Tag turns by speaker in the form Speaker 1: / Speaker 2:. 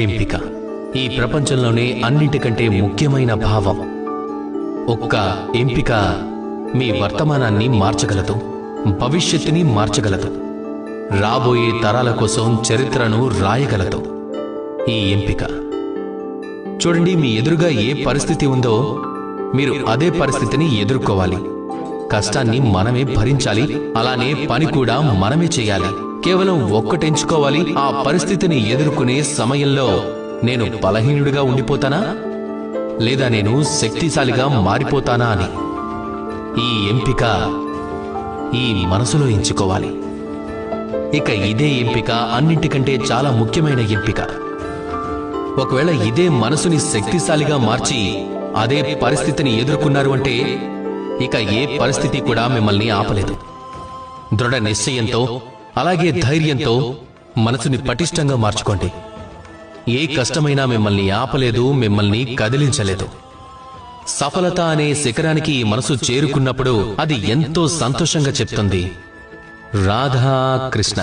Speaker 1: ఎంపిక ఈ ప్రపంచంలోనే అన్నింటికంటే ముఖ్యమైన భావం. ఒక్క ఎంపిక మీ వర్తమానాన్ని మార్చగలదు, భవిష్యత్తుని మార్చగలదు, రాబోయే తరాల కోసం చరిత్రను రాయగలదు. ఈ ఎంపిక చూడండి, మీ ఎదురుగా ఏ పరిస్థితి ఉందో మీరు అదే పరిస్థితిని ఎదుర్కోవాలి. కష్టాన్ని మనమే భరించాలి, అలానే పని కూడా మనమే చేయాలి. కేవలం ఒక్కటెంచుకోవాలి, ఆ పరిస్థితిని ఎదుర్కొనే సమయంలో నేను బలహీనుడిగా ఉండిపోతానా లేదా నేను శక్తిశాలిగా మారిపోతానా అని. ఈ ఎంపిక ఈ మనసులో ఎంచుకోవాలి. ఇక ఇదే ఎంపిక అన్నింటికంటే చాలా ముఖ్యమైన ఎంపిక. ఒకవేళ ఇదే మనసుని శక్తిశాలిగా మార్చి అదే పరిస్థితిని ఎదుర్కొన్నారు అంటే ఇక ఏ పరిస్థితి కూడా మిమ్మల్ని ఆపలేదు. దృఢ నిశ్చయంతో అలాగే ధైర్యంతో మనసుని పటిష్టంగా మార్చుకోండి. ఏ కష్టమైనా మిమ్మల్ని ఆపలేదు, మిమ్మల్ని కదిలించలేదు. సఫలత అనే శిఖరానికి ఈ మనసు చేరుకున్నప్పుడు అది ఎంతో సంతోషంగా చెప్తుంది, రాధా కృష్ణ.